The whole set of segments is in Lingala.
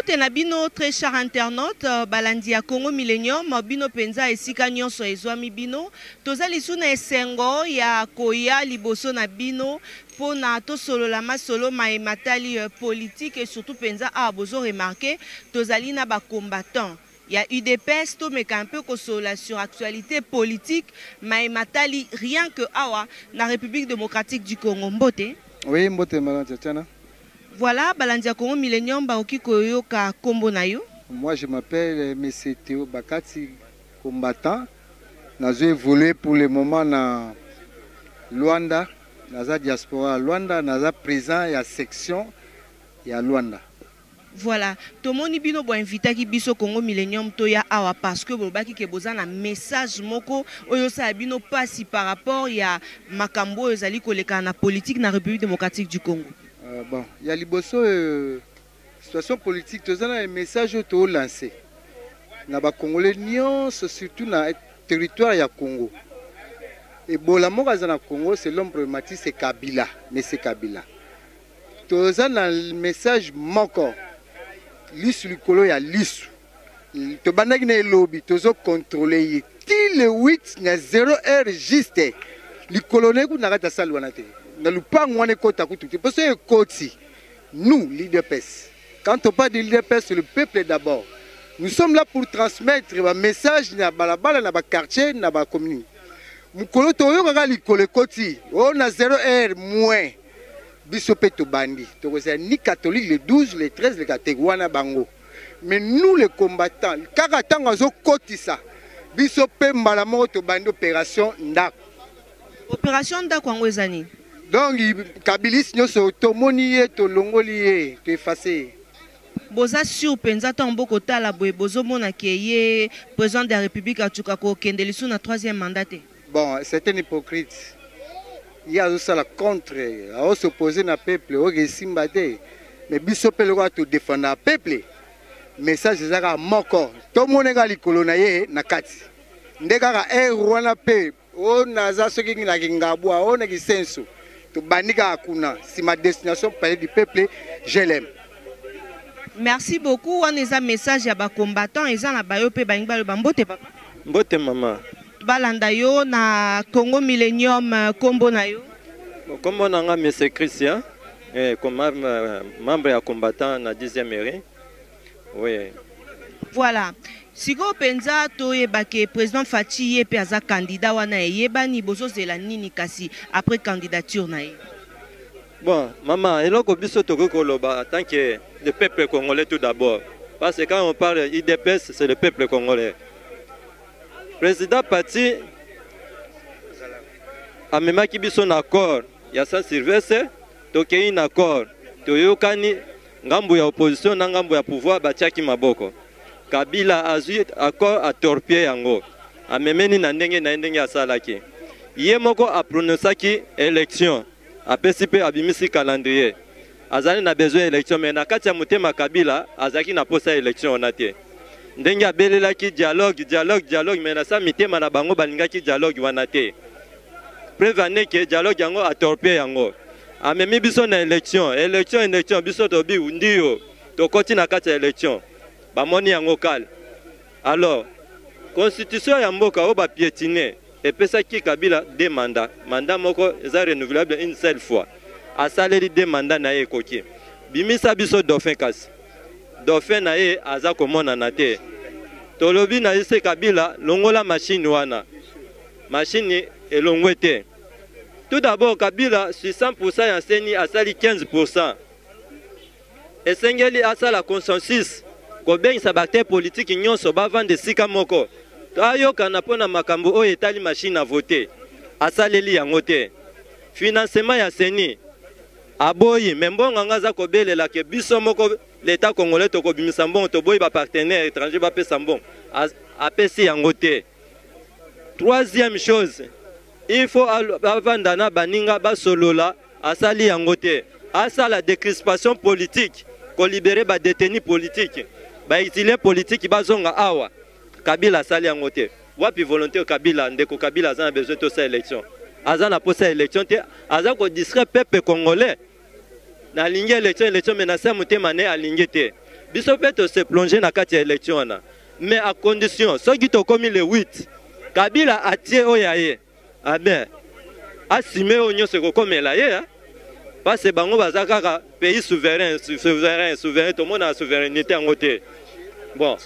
Mbote na bino très cher internaute balandi ya Congo Millennium bino penza esika nyonso ezwami bino tozali suna esengo ya koya liboso na bino pona to solo la masolo matali politique et surtout penza a bozo remarquer tozali na ba combattant. Il y a UDPS, tout mais un peu sur actualité politique, mais matali rien que awa la République démocratique du Congo. Mbote. Oui, Mbote Malantiana. Voilà, Balandia Congo Millennium Baoki Koyoka Kombo Nayo. Moi je m'appelle M. Théo Bakati, combattant. J'ai évolué pour le moment dans Luanda, dans la diaspora Luanda, dans la présent et la section et à Luanda. Voilà, tout le monde bino bo invité qui biso Congo Millennium toya awa parce que bolobaki ke bozana message moko oyo sa bino passi par rapport ya makambo ezali koleka na politique na République démocratique du Congo. Bon, il y a liboso situation politique, tout ça un message to lancé. Na ba Congolais nyonso surtout na territoire ya Congo. Et bon la moko na Congo c'est l'homme problématique c'est Kabila, mais c'est Kabila. Tout ça na message moko lisu likolo ya lisu to bandaki na lobby tozo contrôler ti le 8 na 0 heure juste likolo ne ku nakata salwa na te na lupango wana kota kutu parce que koti nous l'IDPS quand on parle de l'IDPS c'est le peuple d'abord nous sommes là pour transmettre un message na balabala na ba quartier na ba commune mukolo to yo kaka likolo koti on na 0 heure moins Bisopé to bandi, ni catholique le 12, le 13, le 14, wana bango. Mais nous les combattants, kakatango zo kotisa, bisopé malamo to bandi opération ndak. Opération ndak wango ezani. Donc kabilis nyoso to moniye to longoliye to effacer. Boza sur penza tambo kota la boye bozo mona keye président de la République a tukako kendelisu na 3e mandat. Bon, c'est un hypocrite. Il y a aussi la contre, à s'opposer au peuple, au Simbade. Mais Bissopé le roi te défendre le peuple. Mais ça, c'est ça, moko. Tout le monde est allé coloniser na kati. Ndeka a roi pe, o naza ce qui na kingabwa, o na kisenso. To banika akuna. Si ma destination parler du peuple, je l'aime. Merci beaucoup. On a un message à ba combattants, ils ont la bayope bangba le bambote papa. Mbote maman. Balanda yo na Congo Millennium Kombo na yo. Kombo na nga monsieur Christian comme membre ya combattant na 10e mairie. Oui. Voilà. Sigo penza to yebake président Fachi ye pe aza candidat wana yebani bozo zela nini kasi après candidature na ye. Bon, maman, eloko biso toko koloba en tant que le peuple congolais tout d'abord parce que quand on parle IDPS c'est le peuple congolais. Président Pati a même biso un accord. Il y a Saint-Sylvestre, tokeyi un accord. Toyokani ngambu ya opposition na ngambu ya pouvoir batiaki maboko. Kabila azui accord a torpiller yango. A memeni na ndenge asalaki. Ye moko a prononcaki élection. A PCP abimisi calendrier. Azali na besoin élection mais na kati ya mutema Kabila azaki na posa élection onate. Ndenge abelelaki dialogue mais na sa mitema na bango balingaki dialogue wana te. Preuve ane ke dialogue yango atorpie yango. Amemi biso na élection biso tobi ndio tokoti na kati ya élection. Bamoni yango kala. Alors, constitution ya mboka o ba piétiner epesaki Kabila 2 mandats. Mandat moko eza renouvelable une seule fois. Asaleli 2 mandats na ye koki. Bimisa biso dauphin kasi. Dauphin na ye aza komona na te. Tolobi na yese Kabila longola machine wana. Machine elongwe te. Tout d'abord Kabila sur 100% ya seni asali 15%. Esengeli asala consensus ko bengisa bakte politique nyonso bavande sika moko. Ayoka na pona makambo oyo etali machine a voter. Asaleli yango te. Financement ya seni aboyi membonga ngaza ko belela ke biso moko l'État congolais toko bimisa mbongo to boyi ba partenaire étranger ba pesa mbongo apesi yango te. Troisième chose, il faut avandana baninga basolola asali yango te. Asala décrispation politique, ko libérer ba détenus politiques. Ba exilés politiques bazonga awa. Kabila asali yango te. Wapi volonté Kabila ndeko Kabila azana besoin de sa élection. Azana posa élection te, azako distrait peuple congolais. Na lingi élection menacé mutema ne alingi te. biso pe to se plonger na kati ya élection wana. Mais à condition ceux qui to commis le 8 Kabila atie oyaye. Ah ben assumer onyo se kokomela ye parce que bango bazaka pays souverain tout le monde a souveraineté en côté. Bon.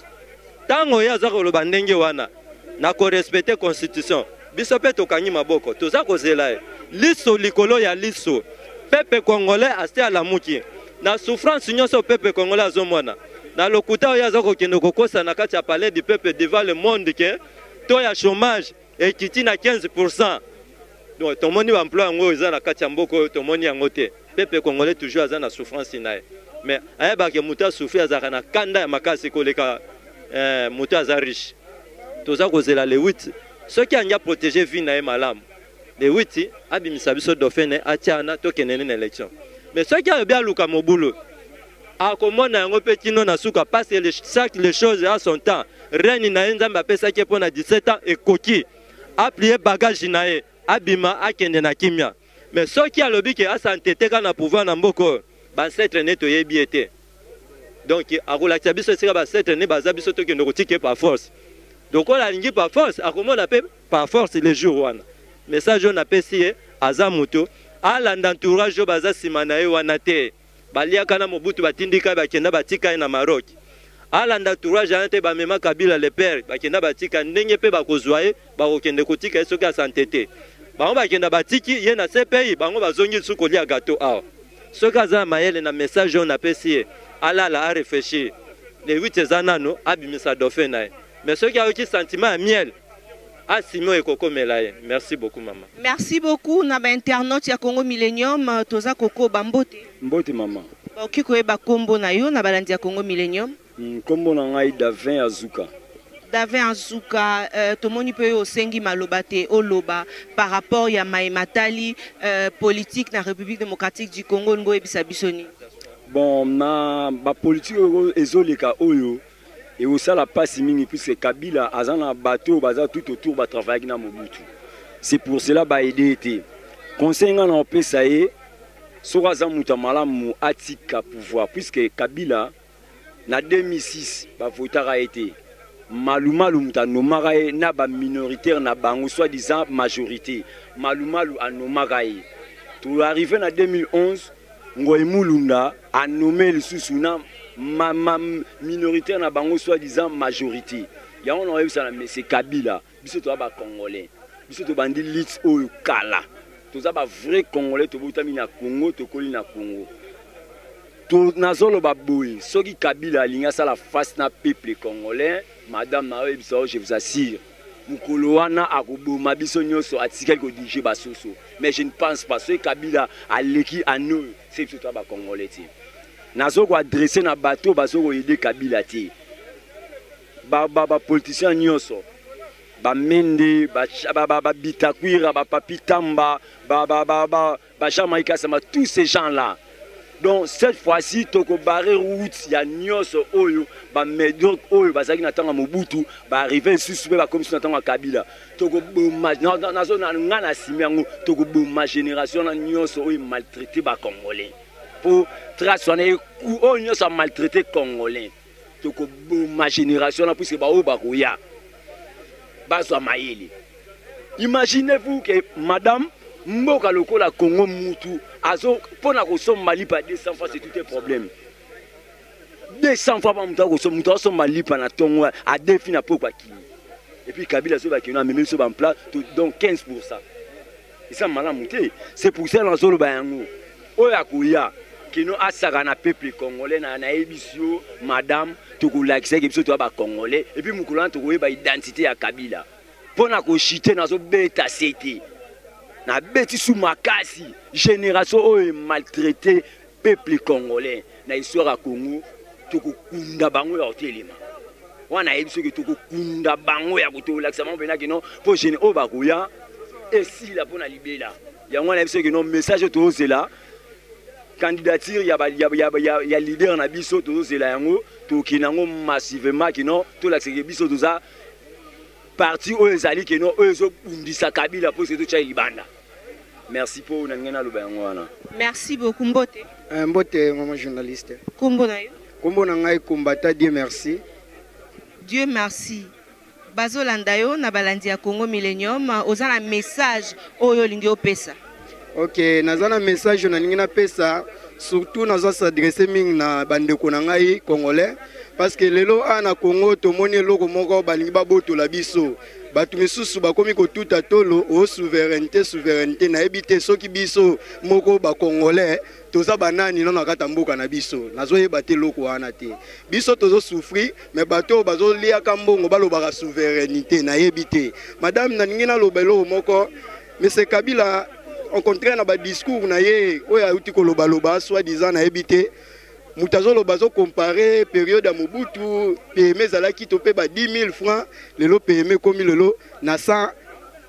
Tango ya zako lo bandenge wana na ko respecter constitution. Biso pe to kanyi maboko. Toza ko zela. Liso likolo ya liso. Peuple congolais aste à la muki. Na souffrance nyonso peuple congolais azomona. Na lokuta ya zako kendo kokosa na kati ya palais du peuple devant le monde que to ya chômage et kiti na 15%. Donc tout le monde va employer ngo za na kati ya mboko to moni yango te. Peuple congolais toujours aza na souffrance nae. Mais ayeba ke muta souffrir azaka na kanda ya makasi koleka muta aza riche. Toza kozela le 8 ceux qui ont protégé vie na malamu. Le 8 abimisa biso dauphin atiana to kenene na élection. Mais ceux qui ont bien luka mobulo a komona yango petino na suka parce que chaque les choses à son temps. Reine na nzamba pesa ke pona 17 ans et koki a plié bagage nae abima akende na kimia. Mais ceux qui ont lobby que a s'entêter quand na pouvoir na mboko ba cette neto yebiete. Donc a relaxer biso sika ba cette ne baza biso to kendo kotike par force. Donc on a lingi par force a komona pe par force les jours wana. Message on a pesi azamuto ala ndantourage baza simana e wana te. Balia kana mobutu batindika bakenda batika na Maroc. Ala ndantourage ante ba mema Kabila le père bakenda batika ndenge pe bakozwaye bakokende kotika soki a santé. Bango bakenda batiki ye na CPI bango bazongi suko lia gâteau awa. Soki aza mayele na message on a pesi ala la réfléchir. Les 8 zanano abimisa dauphin nae. Mais ceux qui ont eu sentiment à miel. Ah, Simon et Coco Melaye. Merci beaucoup, maman. Merci beaucoup. Na ba internaute ya Congo Millennium, toza Coco Bambote. Mbote maman. Ba okiko eba kombo na yo na balandi ya Congo Millennium. Kombo na ngai Davin Azuka. Davin Azuka, tomoni pe yo sengi malobate oloba par rapport ya maimatali politique na République démocratique du Congo ngo ebisa bisoni. Bon, na ba politique ezoleka oyo. Et aussi la passe mingi puisque Kabila a un bateau baza tout autour va travailler na Mobutu. C'est pour cela ba aider été. Conseil ngana opé ça y sora za mutamala mu atika pouvoir puisque Kabila na 2006 ba votara été. Malumalu mutanomara na ba minoritaire na bango soit disant majorité. Malumalu anomara. Tout arrivé en 2011 Ngoy Mulunda a nommé le sous-souna minoritaire na bango soi-disant majorité. Ya on a eu ça mais c'est Kabila. Biso to ba congolais. Biso to bandi lit o kala. To za ba vrai congolais to botami na Congo to koli na Congo. To nazolo ba boy. Soki Kabila linga ça la face na peuple congolais, madame na biso je vous assure. Mukolo wana akoboma biso nyoso atikali ko dirige basoso. Mais je ne pense pas que Kabila a l'équipe à nous, c'est tout ça ba congolais. Nazo ko adresser na bateau bazo ko aider Kabila ti. Ba politicien nyoso. Ba Mende, ba Bitakwira, ba Papitamba, ba Jamaïka sama tous ces gens là. Donc cette fois-ci toko barrer route ya nyoso oyo ba medok oyo bazaki na tanga Mobutu ba arriver suspect ba comme si na tanga Kabila. Toko boma na zone ngana simiango toko boma génération na nyoso oyo maltraité ba congolais. Pour tracer on a maltraité congolais toko ma génération là puisque ba o ba koya ba so maïli. Imaginez-vous que madame mboka lokola Congo mutu azo pona ko so malipa 200 fois c'est tout un problème. 200 fois pas mutu so malipa na tongo a défi na pokwa ki. Et puis Kabila so ba ki na même so ba en place donc 15%. Et ça malamu te. C'est pour ça dans zolo ba yango. Oya koya kino asaka na peuple congolais na ebisio madame tokolakisa ke biso to ba congolais et puis mukulana to ba identité ya Kabila pona ko chiter na zo beta cité na beti sou makasi génération oyo maltraité peuple congolais na histoire ya Congo tokokunda bango ya otelema wana ebiso ke tokokunda bango ya kotolakisa mo bena kino po gene o ba koya et si la pona libela yango na ebiso ke no message to zela candidature ya leader na biso to zela yango to kinango massivement kino to la biso to za parti o ezali kino o ezo bundisa Kabila po seto cha libanda. Merci pour nangena lo bango wana. Merci beaucoup Mbote. Mbote maman journaliste. Kombo na yo. Kombo na ngai combattant Dieu merci. Dieu merci. Bazolanda yo na balandi ya Congo Millennium ozana message oyo lingi opesa. OK, nazana message na ningi na pesa surtout naza s'adresser ming na bandeko na ngai congolais parce que lelo ana Congo to moni eloko moko balingi babotola biso. Batu misusu bakomi kotuta tolo o souveraineté na ebité soki biso moko ba congolais toza banani non nakata mboka na biso nazoyeba te loko wana te biso tozo souffrir mais bato bazo lia kambongo balobaka souveraineté na ebité madame na ningi na lobelo moko monsieur Kabila au contraire na ba discours na ye oya uti koloba loba soit disant na ebité Moutazo bazo comparer période à Mobutu PME zalaki topé ba 10 000 francs lelo PME komi lelo na 120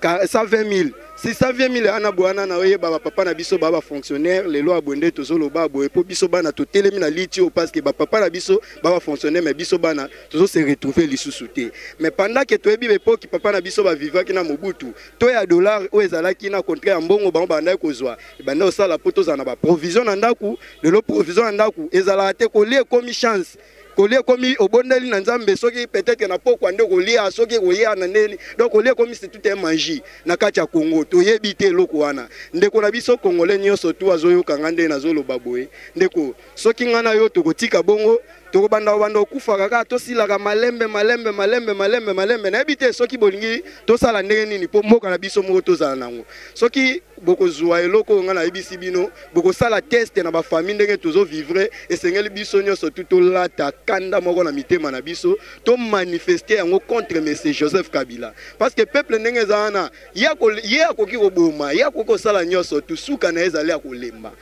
000 si 120 000 ana boana na oye baba papa na biso baba fonctionnaire lelo abonde tozolo ba boye po biso bana to telemi na litio parce que baba papa na biso baba fonctionnaire mais biso bana tozo se retrouver lisusu te mais pendant que toyebi époque papa na biso ba vivaki na Mobutu to ya dollar o ezalaki na contrat mbongo bango banda kozwa banda osala poto za na ba provision na ndaku lelo provision na ndaku ezala te ko lie komi chance kolia komi obondeli na nzambe soki peut-être na poko ande kolia soki kolia na neli donc kolia komi c'est tout un magie na kati ya Congo toyebi te loko wana ndeko na biso congolais nyonso tu azoyoka ngande na zolo baboye ndeko soki ngana yo tokotika bongo tokobanda banda okufa kaka tosilaka malembe na ebite soki bolingi tosala ndenge nini po mboka na biso moko tozala nango soki bokozwa eloko ngana ebisi bino bokosala test na ba famille ndenge tozo vivre esengeli biso nyonso tutolata kanda moko na mitema na biso to manifester yango contre monsieur Joseph Kabila parce que peuple ndenge zana ye akoki koboma ye akokosala nyonso tusuka na ezali akolemba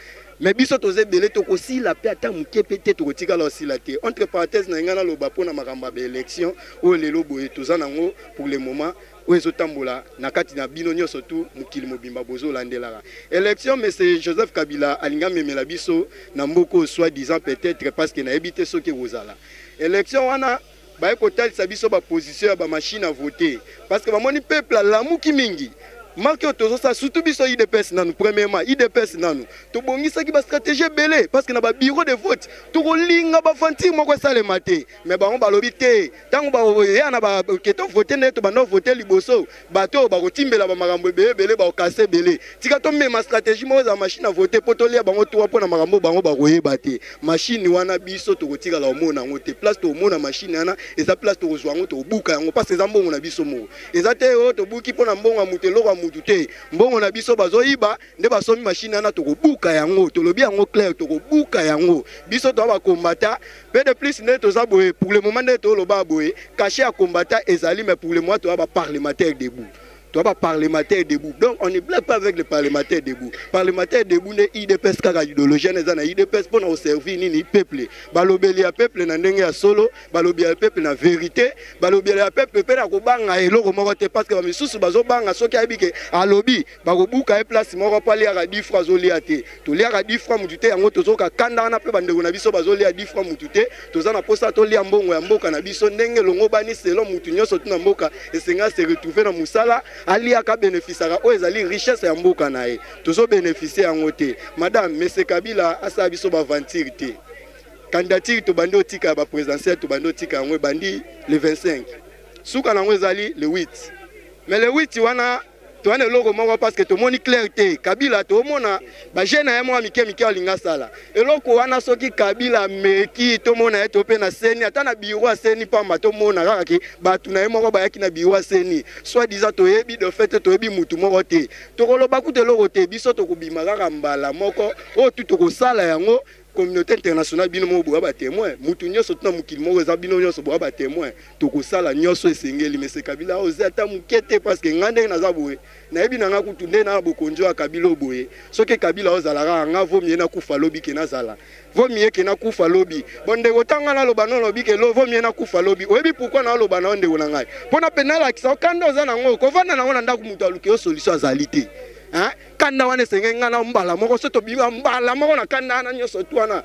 mais biso toze belé to kosi la pe ata muke pete to kotika la aussi la te entre parenthèses na ngana loba pona makamba ba élection o lelo boye toza nango pour le moment o ezotambola na kati na bino nyonso tu mukili mobimba bozo landelaka élection monsieur Joseph Kabila alinga memela biso na mboko soit disant peut-être parce que na ebité soki kozala élection wana ba ekotalisa biso ba position ya ba machine à voter parce que ba moni peuple la muki mingi marqué ça surtout biso IDPS nanu premièrement IDPS nanu to bongisa ki ba stratégie belé parce que na ba bureau de vote to kolinga ba fanti moko sale maté mais ba on ba lobité tango ba ya na ba keto voter neto ba no voter liboso bato ba kotimbela ba makambo belé ba okase belé tika to même stratégie mo za machine à voter poto lia bango to pona makambo bango ba koyeba te machine wana biso to kotika la omona ngote place to mona machine ana eza place to kozwa ngo to buka yango parce que eza mbongo na biso mo eza te o to buki pona mbongo mutelo kwa mututé mbongo na biso bazoyiba nde basomi machine ana to kobuka yango to lobi yango clair to kobuka yango biso to ba combattant peu de plus ne to za boye pour le moment ne to loba boye caché à combattant ezali mais pour le moment to ba parlementaire debout. Tu vas parlementaire debout. Donc on ne blague pas avec les parlementaires debout. Parlementaire debout n'est IDPS kaka idéologie n'est IDPS pour nous servir ni peuple. Balobeli à peuple na ndenge ya solo, balobeli à peuple na vérité, balobeli à peuple pe na ko banga eloko moko te parce que ba misusu bazo banga soki abike alobi ba ko buka e place moko pa lia 10 francs zoli ate. To lia 10 francs mutute yango tozoka kanda na pe bandeko na biso bazo lia 10 francs mutute, toza na posa to lia mbongo ya mboka na biso ndenge longo bani selon mutu nyonso tu na mboka esenga se retrouver na musala ali aka bénéficiera o ezali richesse ya mboka na ye tozo bénéficier yango te madame monsieur Kabila asa biso ba ventir te candidature to bando tika ba présidentielle to bando tika yango bandi le 25 suka nango ezali le 8 mais le 8 wana to ane logo moko parce que to moni clarté Kabila to mona ba jeune ya mwa mike alinga sala eloko wana soki Kabila meki to mona eto pe na seni ata na biwa seni pamba to mona kaka ki batu na moko ba yaki na biwa seni soit disant to yebi de fait to yebi mutu moko te to koloba ku te logo te biso to kubima kaka mbala moko o tu to ko sala yango communauté internationale bino mo boa ba témoin mutu nyonso tuna mukili mo za bino nyonso boa ba témoin to ko sala nyonso esengeli monsieur Kabila oze ata mukete parce que ngande na za boye na yebi na nga kutunde na bokonjo ya Kabila boye soki Kabila ozala nga vomi na kufa lobi ke na zala vomi ke na kufa lobi bonde otanga na loba no lobi ke lo vomi na kufa lobi oyebi pourquoi na loba na onde wona ngai pona penala kisa kanda oza na ngo ko vanda na ngona ndaku mutu aluke o solution azalité hein kanda wana senge ngana mbala moko soto biwa mbala moko na kanda na nyoso twana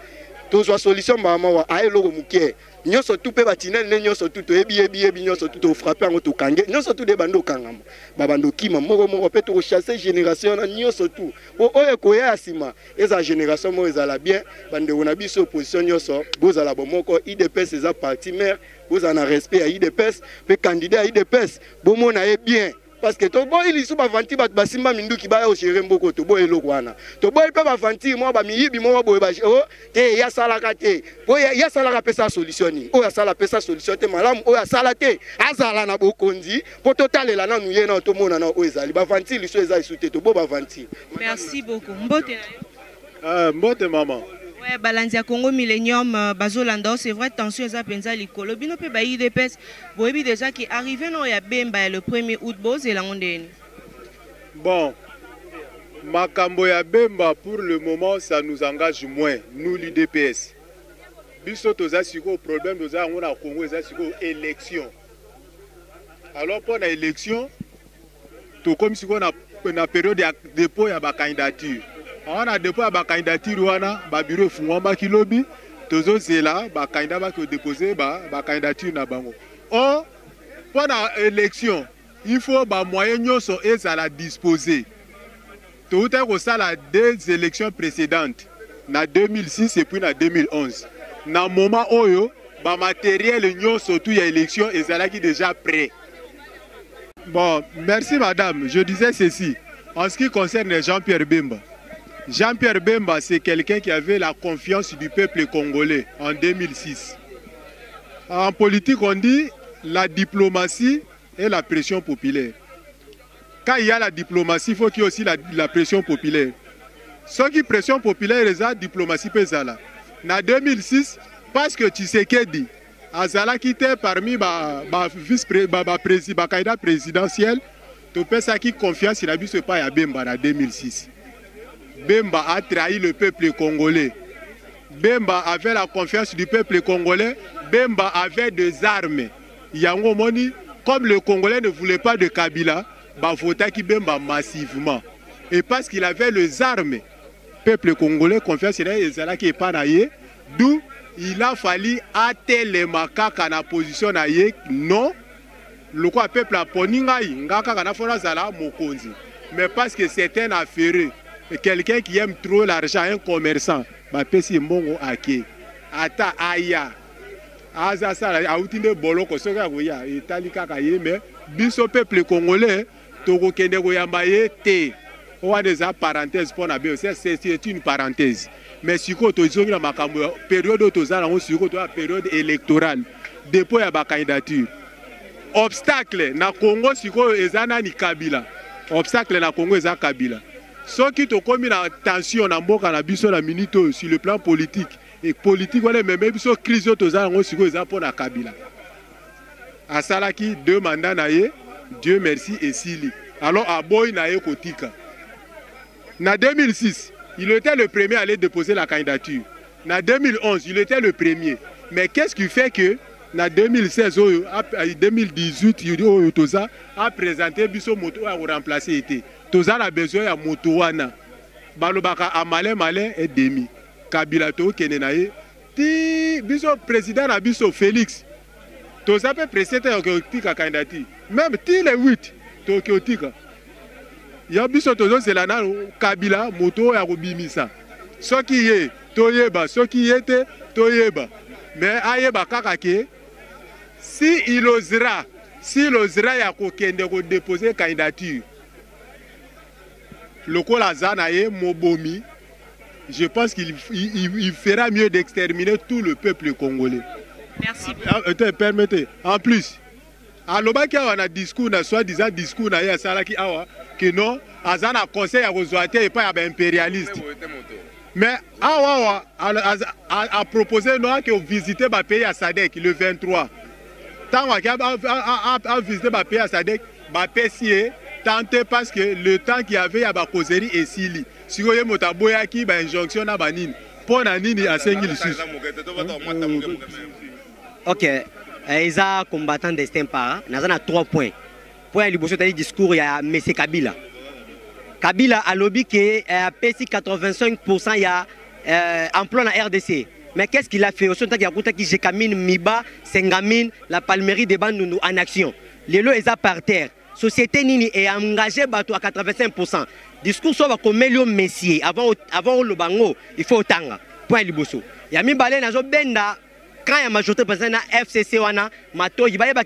tozwa solution mama aye loko muke nyonso tu pe batinel ne nyonso tu to ebi nyonso tu to frapper ngo to kange nyonso tu de bando kangama babando kima moko pe to chasser génération na nyonso tu oye koya asima eza génération mo ezala bien bande ona biso opposition nyonso bozala bomoko IDPS eza parti maire bozana respect ya IDPS pe candidat ya IDPS bomona e bien. Parce que to boy li suba vanti bat basimba minduki ba o chere mboko to boy eloko wana to boy pe ba vanti mo ba miyibi mo boy ba o te ya sala ka te boy ya sala ka pesa solution ni o ya sala pesa solution te malamu o ya sala te azala na bokonzi po totalela na nuye na to mona na o ezali ba vanti li so eza isute to bo ba vanti. Merci beaucoup. Mbote na yo. Mbote maman. Ouais, Balandia Congo Millennium, Bazolando, c'est vrai, tension est à penser l'école. Bino pe bayi de pes, boebi déjà qui arrivé non ya Bemba le 1er août bose et la ondeni. Bon, Makambo ya Bemba pour le moment ça nous engage moins, nous l'IDPS. Biso toza siko problème toza on a Congo ça siko élection. Alors pour la élection, tout comme si on a période de dépôt ya ba candidature. On a dépôt à candidature wana ba bureau fungwamba kilobi tozo zela ba candidat ba ko déposer ba candidature na bango. Or pendant élection, il faut ba moyen nyonso ezala disposer. Tout est ko sala des élections précédentes na 2006 et puis na 2011. Na moment oyo ba matériel nyonso tout ya élection ezala qui déjà prêt. Bon, merci madame, je disais ceci en ce qui concerne Jean-Pierre Bemba. Jean-Pierre Bemba, c'est quelqu'un qui avait la confiance du peuple congolais en 2006. En politique, on dit la diplomatie et la pression populaire. Quand il y a la diplomatie, il faut qu'il y ait aussi la pression populaire. Ce qui pression populaire, c'est la diplomatie pesala. En 2006, parce que Tshisekedi, Azala qui était parmi les candidats présidentiels, tu peux ça qui confiance, il a vu ce pas à Bemba en 2006. Bemba a trahi le peuple congolais. Bemba avait la confiance du peuple congolais. Bemba avait des armes. Yango Moni, comme le Congolais ne voulait pas de Kabila, Bafota qui Bemba massivement. Et parce qu'il avait les armes, peuple congolais confiance il a qui est pas naïe. D'où il a fallu hâter les macaques en la position naïe. Non, le quoi peuple a poningaï, ngaka kana fona zala mokonzi. Mais parce que c'est un affairé. Quelqu'un qui aime trop l'argent, un commerçant, bah pesi mbongo ake. Ata aya. Aza sala autinde boloko soka goya italika kaye mais biso peuple congolais toko kende goyamba ye te. On a des parenthèses pour na bio, c'est une parenthèse. Mais siko to zongi na makambo période tozala on siko to période électorale dépôt ya ba candidature. Obstacle na Congo siko ezana ni Kabila. Obstacle na Congo eza Kabila. Ce qui te commis la tension na mboka na biso la minute sur le plan politique et politique wala même biso crise tozala ngo siko eza pour na Kabila. Asalaki 2 mandats na ye, Dieu merci et sili. Alors à boy na ye kotika. Na 2006, il était le premier à aller déposer la candidature. Na 2011, il était le premier. Mais qu'est-ce qui fait que na 2016 2018 il a présenté biso moto à remplacer été. Toza a besoin ya moto wana. Balobaka amalin malin et demi. Kabila to kenenaye. Ti biso président na biso Félix. Toza peut présenter tika candidature. Même ti les 8 to tika. Ya biso tozo zelana Kabila moto ya kobimisa. Soki ye toyeba, soki yete toyeba. Mais ayeba kaka ke si il osera ya kokende ko déposer candidature. Lokola Zanaye Mobomi, je pense qu'il fera mieux d'exterminer tout le peuple congolais. Merci. Permettez. En plus, à l'obaki on a discours, soi-disant discours na ya salaki awa que non, Azana conseil à Rozoate et pas à impérialiste. Mais awa a proposé non que visiter le pays à Sadek le 23. Tant a visité le pays à Sadek, Pessie tenté parce que le temps qu'il y avait à la causerie et Sili. Si vous avez une injonction à Banine, pour Nanini à 5 000 sous. Ok, ils ont combattant destin par. Nous avons 3 points. Point le discours, il y a M. Kabila. Kabila a lobby que 85% il y a emploi dans la RDC. Mais qu'est-ce qu'il a fait? Au centre qui j'ai camine Miba, Sengamine, la Palmerie des Bandounou en action. Les lots est par terre. Société Nini est engagée à 85%. Discours sur Comélio Messier. Avant le bango, il faut autant. Point Liboso. Yami Balé n'a benda. Quand il y a majorité présidente FCC wana, Mato, il va y avoir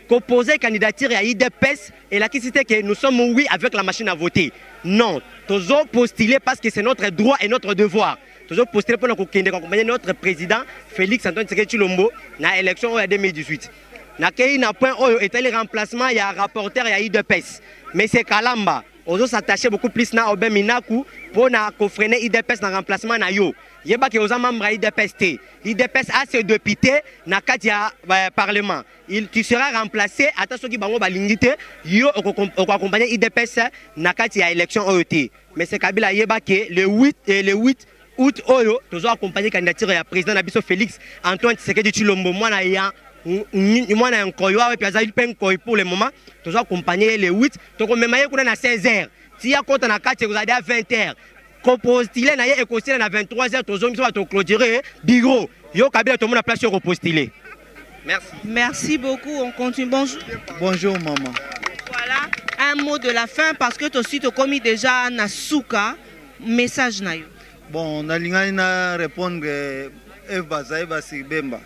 qu'opposer candidature à IDPS et la question que nous sommes oui avec la machine à voter. Non, toujours postuler parce que c'est notre droit et notre devoir. Toujours postuler pour accompagner notre président Félix Antoine Tshisekedi Tshilombo dans l'élection de 2018. Na kei na point oyo était le remplacement il y a rapporteur il y a IDPS. Mais c'est Kalamba. On s'attacher beaucoup plus na Oben Minaku pour na freiner IDPS dans remplacement na yo. Yeba ke oza membre IDPS T. IDPS a ses députés na katia parlement. Tu seras remplacé attention ki bango balingité yo accompagner IDPS na katia élection OET. Mais c'est Kabila yeba ke le 8 août oyo toujours accompagner candidature ya président Nabiso Félix Antoine Tshisekedi Tshilombo mwana ya moi na nkoyo et puis azali pen koy pour le moment toujours accompagner les 8 donc même yé kuna na 16h si ya compte na 4 vous allez à 20h compostiler na yé et postiller na 23h toujours nous va to clôturer bureau yo Kabila tout le monde a place sur postuler. Merci beaucoup, on continue. Bonjour maman. Voilà un mot de la fin parce que aussi tu commis déjà na souka message na yo. Bon, na lingani na répondre Eva Zaiba Sibemba.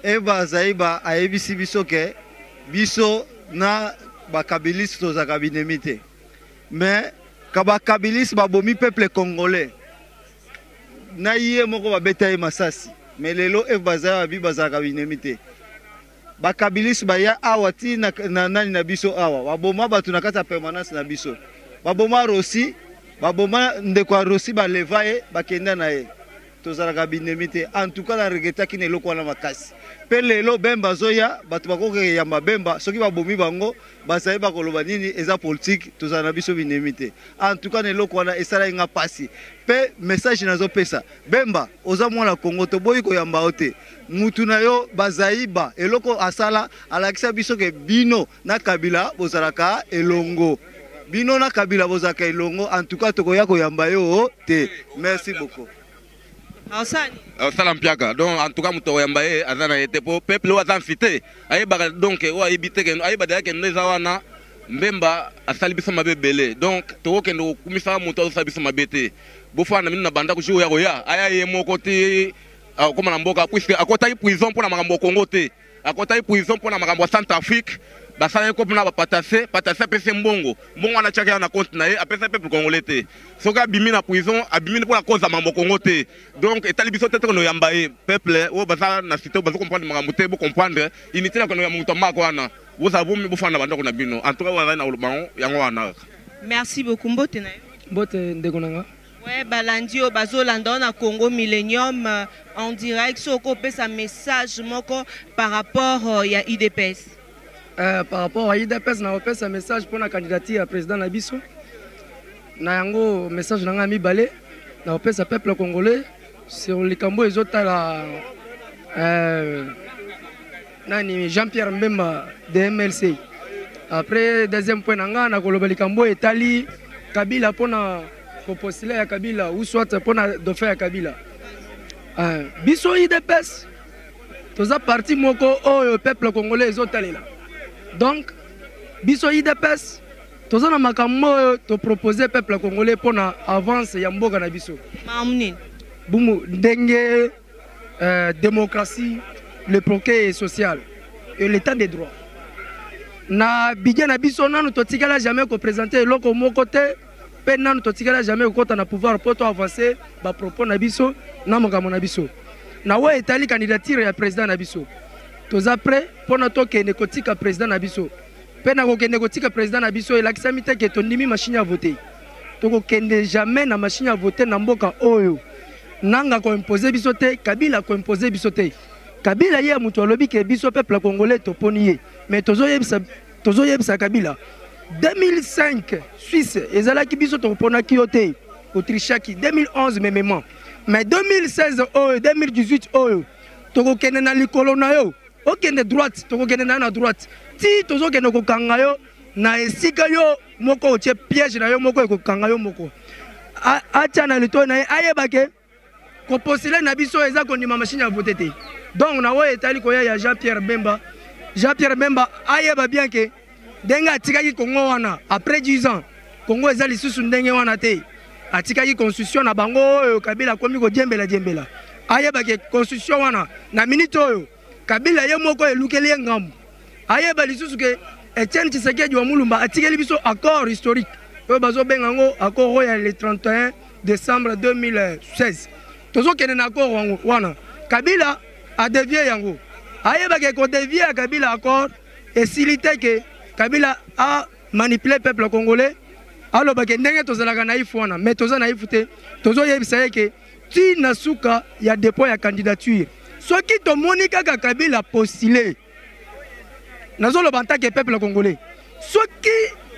Eva Zaiba a ebisi biso ke biso na bakabiliste toza kabinemite. Mais kabakabiliste babomi peuple congolais. Na yé moko babeta ye masasi. Mais lelo Eva Zaiba bi baza kabinemite. Bakabiliste baya awati na nani na biso awa. Baboma batu na kata permanence na biso. Baboma Rossi, baboma ndekwa Rossi baleva ye bakenda na ye. Tozalaka binemite. En tout cas la regretta ki ne loko wana makasi. Pe lelo bemba zoya batu bakoke yamba bemba soki babomi bango basaye bakoloba nini eza politique tozala biso binemite. En tout cas ne loko wana esala nga pasi. Pe message nazo pesa bemba oza mwana Kongo to boyi ko yamba ote. Mutu na yo bazaiba eloko asala alakisa biso ke bino na Kabila bozalaka elongo. Bino na Kabila bozalaka elongo. En tout cas tokoya ko yamba yo te. Merci beaucoup. Salam piaka donc en tout cas muto yamba ye azana été pour peuple wa zanfité ayeba donc wa ibite ke ayeba dake ndeza wana mbemba asali biso mabebele donc to ke ndo kumisa muto asali biso mabete bofana mina banda ku jour ya roya aya ye moko te comme na mboka puisque akota prison pour na makambo Congo te akota prison pour na makambo Centrafrique basala ko na patase pese mbongo wana chaka na compte na ye apesa peuple congolais te soka bimi na prison abimi pour la cause ya mambo Congo te donc etali biso te no yamba ye peuple o basala na cité bazo comprendre makambo te bo comprendre unité na ko ya muto mako wana vous savez me bofana banda ko na bino en tout cas wana na olobango yango wana. Merci beaucoup mbote na mbote ndeko nanga. Ouais, balandi au bazolanda na Congo Millennium en direct soko pesa message moko par rapport ya IDPS. Par rapport à IDPS, on a un message pour la candidature à président Nabiso. On a un message dans la Balé, on a un peuple congolais sur les Cambo et autres Jean-Pierre Mbemba de MLC. Après, deuxième point, on a un Cambo et Tali, Kabila pour postuler à Kabila ou soit pour faire à Kabila. Biso IDPS, tous les partis moko au peuple congolais et autres là. Donc, biso IDPS, tous les makambo to proposer peuple congolais pour avancer ya mboka na biso. Mamni. Bumu ndenge démocratie, le progrès social et l'état des droits. Na bidja na biso nanu to tikala jamais ko présenter loko moko te, pe nanu to tikala jamais ko na pouvoir pour to avancer ba propos na biso na makambo na biso. Na wa etali candidature ya président na biso. Tous après pour notre que président Nabiso. Pena ko kende président Nabiso et l'axamité que ton nimi machine à voter. To kende jamais na machine à voter na mboka oyo. Nanga ko imposer bisote, Kabila ko imposer bisote. Kabila ye mutu alobi ke biso peuple congolais to ponier. Mais tozo yebisa Kabila. 2005 Suisse ezala ki biso to pona kiote. Autriche ki 2011 même. Mais 2016 oyo 2018 oyo to kende na likolo na yo. Ok, droite, tu connais na droite. Si tu connais ko kangayo na esika yo moko otie piège na yo moko ko kangayo moko. Acha na lito na ayebake ko postule na biso eza ko ndima machine ya voter te. Donc na wa etali ko ya Jean-Pierre Bemba. Jean-Pierre Bemba ayeba bien que denga atikaki Congo wana après 10 ans Congo eza lisusu ndenge wana te. Atikaki constitution na bango oyo Kabila komi ko djembela. Ayeba ke constitution wana na minute oyo Kabila ye moko elukeli ngambu. Ayeba lisusu ke Etienne Tshisekedi wa Mulumba atikeli biso accord historique. Oyo bazo benga ngo accord royal le 31 décembre 2016. Tozo kene na accord wango wana. Kabila a dévié yango. Ayeba ke ko dévié Kabila accord et silité que Kabila a manipulé le peuple congolais. Alors que ndenge tozalaka naïf wana mais toza naïf te. Tozo yebisa ke ti nasuka ya dépôt ya candidature. Soki to monika Kabila postulé. Nazolo banta ke peuple congolais. Soki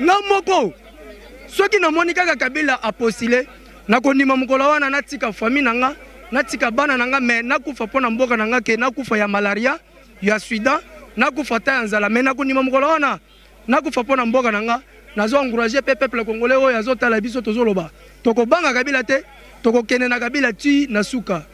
ngamoko. Soki na monika Kabila a postulé na kondima mukolo wana natika famille nanga, natika bana nanga mais nakufa pona mboka nanga ke nakufa ya malaria, ya sida, nakufa ta nzala mais nakondima mukolo wana nakufa pona mboka nanga, nazo encourager peuple congolais oyo azotala biso tozoloba. Toko banga Kabila te, toko kene na Kabila ti nasuka.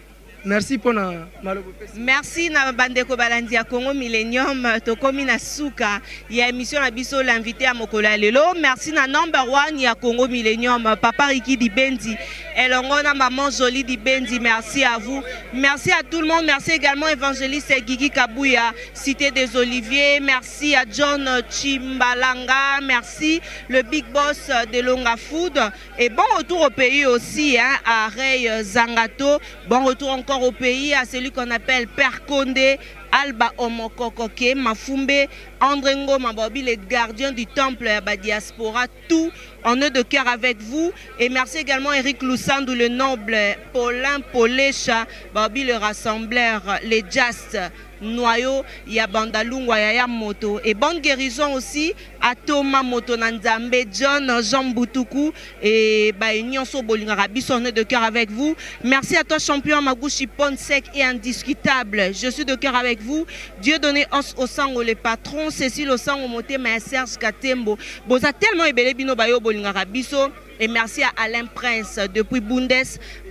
Merci pour na malobo. Merci na bandeko balandi ya Congo Millennium tokomi na suka ya émission na biso l'invité à mokolo lelo. Merci na number 1 ya Congo Millennium Papa Riki Dibendi elongo na maman Jolie Dibendi. Merci à vous. Merci à tout le monde. Merci également évangéliste Guigui Kabouya Cité des Oliviers. Merci à John Chimbalanga. Merci le big boss de Longa Food et bon retour au pays aussi hein, à Ray Zangato. Bon retour encore au pays à celui qu'on appelle Père Condé, Alba Omokokoke, Mafumbe, Andrengo Mabobi, les gardiens du temple à diaspora, tout en eux de cœur avec vous. Et merci également Eric Loussandou, le noble, Paulin Polécha, Babi le rassembleur, les Just, Noyo, Yabandalungwa, Yaya Moto. Et bonne guérison aussi à Thomas Moto Nanzambe, John, Jean Boutoukou et Nyonso Bolingarabi, sont de cœur avec vous. Merci à toi, champion Magouchi Ponsec et indiscutable. Je suis de cœur avec vous. Dieu donné os au sang les patrons, Cécile au sang au moté, mais Serge Katembo. Boza tellement ébélé bino bayo Bolingarabiso. Et merci à Alain Prince depuis Bundes,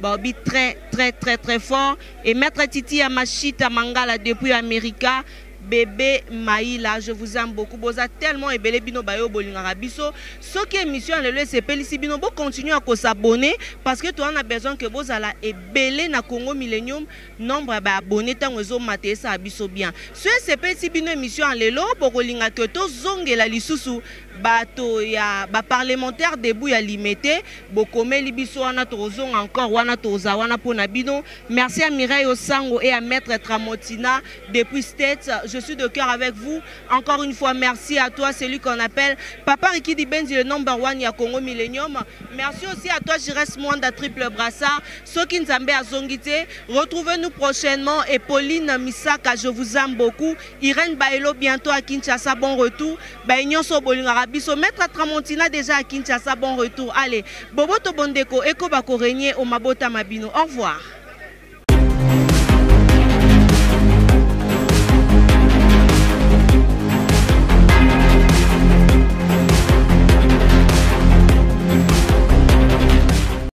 Bobby très fort. Et Maître Titi Amachita Mangala depuis America, Bébé Maïla, je vous aime beaucoup. Boza tellement ébélé bino bayo Bolingarabiso. Ce qui est émission le CP ici bino bo continuer à s'abonner parce que toi on a besoin que boza la ébélé na Congo Millennium nombre d'abonnés tant ozo maté ça abiso bien. Ce CP ici bino émission lelo bokolinga que to zongela lisusu bato ya ba parlementaire debout ya limité bokome libiso wana tozong encore wana toza wana pona bino. Merci à Mireille Osango et à Maître Tramotina depuis States. Je suis de cœur avec vous. Encore une fois, merci à toi, celui qu'on appelle Papa Riki Dibendi, le number 1 ya Congo Millennium. Merci aussi à toi, Jires Mwanda Triple Brassard. Soki Nzambe Azongite. Retrouvez-nous prochainement. Et Pauline Misaka, je vous aime beaucoup. Irène Baelo, bientôt à Kinshasa, bon retour. Nyonso Bolingarabiso, Maître Tramontina déjà à Kinshasa, bon retour. Allez, Boboto Bondeko, Eko Bako Régnier, Omabota Mabino. Au revoir.